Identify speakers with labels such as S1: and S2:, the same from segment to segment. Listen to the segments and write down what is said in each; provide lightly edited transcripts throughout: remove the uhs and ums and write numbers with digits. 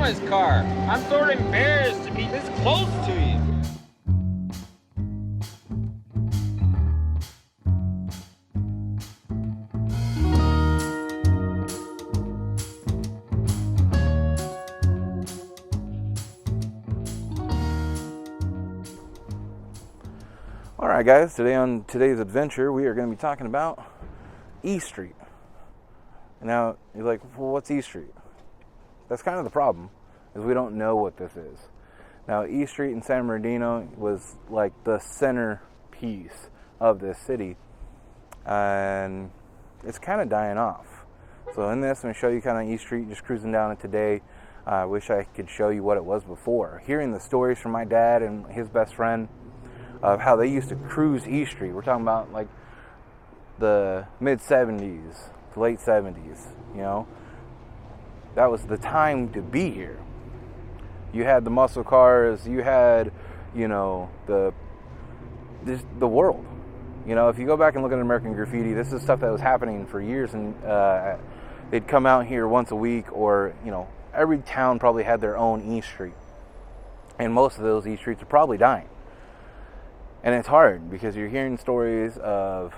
S1: grandma's car. I'm sort of embarrassed to be this close to you.
S2: Alright guys, today on today's adventure we are going to be talking about E Street. Now you're like, well, what's E Street? That's kind of the problem, is we don't know what this is. Now E Street in San Bernardino was like the centerpiece of this city, and it's kind of dying off. So in this I'm going to show you kind of E Street, just cruising down it today. I wish I could show you what it was before. Hearing the stories from my dad and his best friend of how they used to cruise E Street. We're talking about like the mid-70s to late 70s, you know. That was the time to be here. You had the muscle cars, you had, you know, the world. You know, if you go back and look at American Graffiti, this is stuff that was happening for years, and they'd come out here once a week, or, you know, every town probably had their own E Street. And most of those E Streets are probably dying. And it's hard because you're hearing stories of,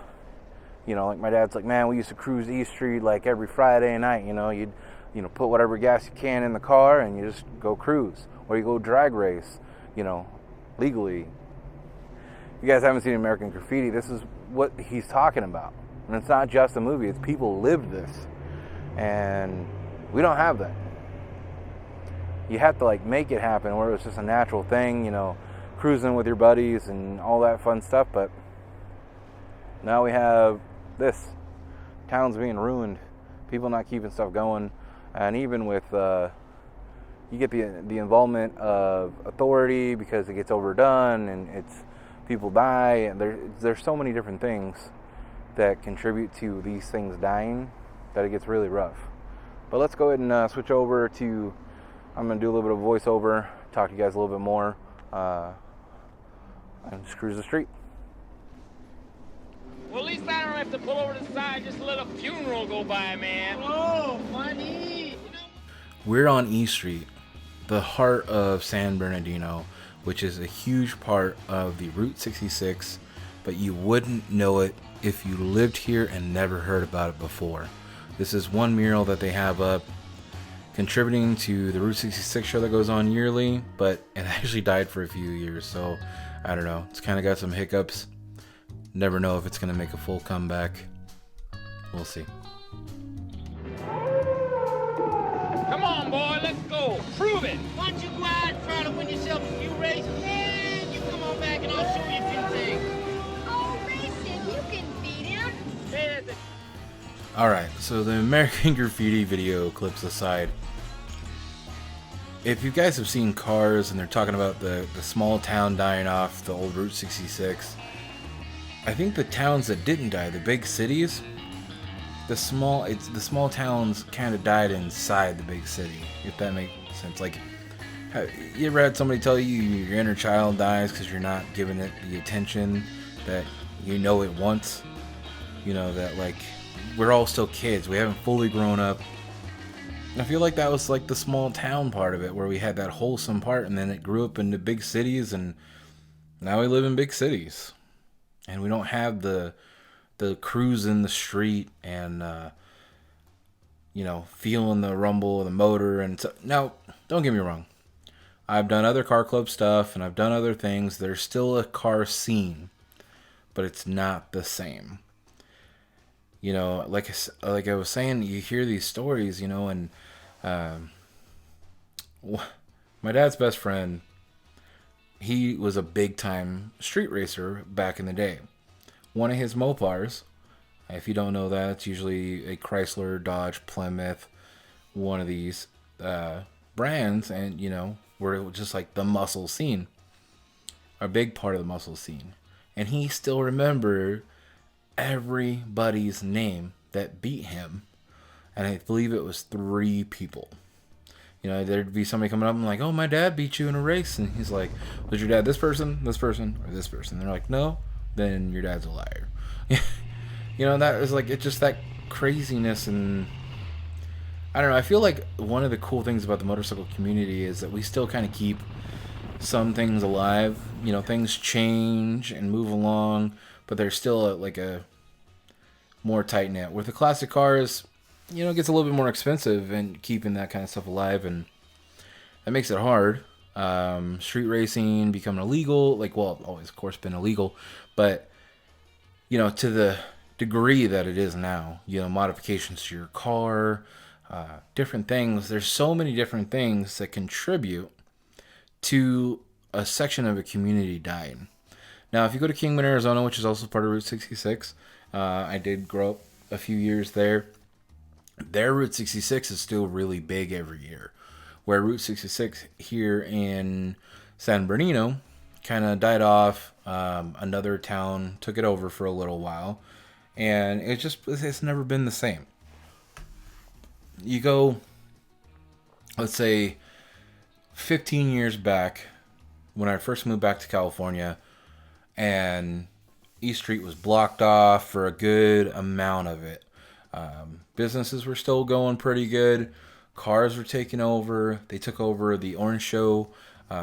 S2: you know, like my dad's like, man, we used to cruise E Street like every Friday night. You know, you'd, you know, put whatever gas you can in the car and you just go cruise, or you go drag race, you know, legally. If you guys haven't seen American Graffiti, this is what he's talking about. And it's not just a movie, it's people lived this. And we don't have that. You have to like make it happen where it was just a natural thing, you know, cruising with your buddies and all that fun stuff. But now we have this. Towns being ruined, people not keeping stuff going, and even with you get the involvement of authority because it gets overdone and it's people die, and there's so many different things that contribute to these things dying that it gets really rough. But let's go ahead and switch over to, I'm going to do a little bit of voiceover, talk to you guys a little bit more, and just cruise the street.
S1: Well, at least I don't have to pull over to the side, just let a funeral go by, man. Oh, funny. You know?
S2: We're on E Street, the heart of San Bernardino, which is a huge part of the Route 66, but you wouldn't know it if you lived here and never heard about it before. This is one mural that they have up, contributing to the Route 66 show that goes on yearly, but it actually died for a few years, so I don't know. It's kind of got some hiccups. Never know if it's going to make a full comeback. We'll see.
S1: Come on, boy, let's go. Prove it.
S3: Why don't you go out and try to win yourself a few races? Man, you come on back and I'll show you a few things.
S4: Oh, racing, you can beat him.
S1: Hey, that's it.
S2: Alright, so the American Graffiti video clips aside, if you guys have seen Cars and they're talking about the small town dying off, the old Route 66, I think the towns that didn't die, the big cities, the small towns kind of died inside the big city, if that makes sense. Like, you ever had somebody tell you your inner child dies because you're not giving it the attention that you know it wants? You know, that like, we're all still kids, we haven't fully grown up. I feel like that was like the small town part of it, where we had that wholesome part, and then it grew up into big cities, and now we live in big cities. And we don't have the cruise in the street and, you know, feeling the rumble of the motor. And so, now, don't get me wrong. I've done other car club stuff, and I've done other things. There's still a car scene, but it's not the same. You know, like I was saying, you hear these stories, you know, and my dad's best friend, he was a big-time street racer back in the day. One of his Mopars, if you don't know that, it's usually a Chrysler, Dodge, Plymouth, one of these brands, and, you know, were just like the muscle scene, a big part of the muscle scene. And he still remembered everybody's name that beat him, and I believe it was 3 people. You know, there'd be somebody coming up and like, oh, my dad beat you in a race, and he's like, was your dad this person, or this person? And they're like, no. Then your dad's a liar. You know, that is like, it's just that craziness. And I don't know. I feel like one of the cool things about the motorcycle community is that we still kind of keep some things alive. You know, things change and move along, but there's still like a more tight knit. With the classic cars, you know, it gets a little bit more expensive and keeping that kind of stuff alive, and that makes it hard. Street racing becoming illegal, like, well, always of course been illegal, but you know, to the degree that it is now, you know, modifications to your car, different things. There's so many different things that contribute to a section of a community dying. Now, if you go to Kingman, Arizona, which is also part of Route 66, I did grow up a few years there. Their Route 66 is still really big every year, where Route 66 here in San Bernardino kind of died off. Another town took it over for a little while, and it's never been the same. You go, let's say, 15 years back, when I first moved back to California, and East Street was blocked off for a good amount of it. Businesses were still going pretty good. Cars were taking over. They took over the Orange Show,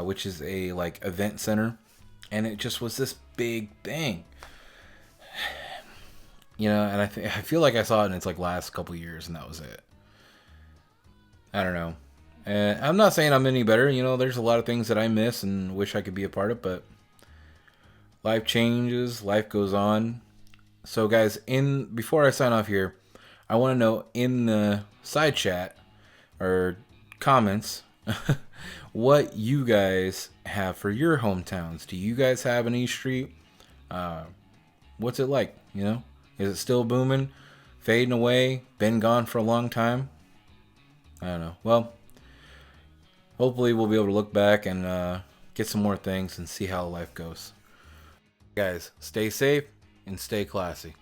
S2: which is a like event center, and it just was this big thing. You know, and I feel like I saw it in its like last couple years, and that was it. I don't know. And I'm not saying I'm any better. You know, there's a lot of things that I miss and wish I could be a part of, but life changes, life goes on. So guys, before I sign off here, I want to know in the side chat or comments what you guys have for your hometowns. Do you guys have an East Street? What's it like? You know, is it still booming, fading away, been gone for a long time? I don't know. Well, hopefully we'll be able to look back and get some more things and see how life goes. Guys, stay safe and stay classy.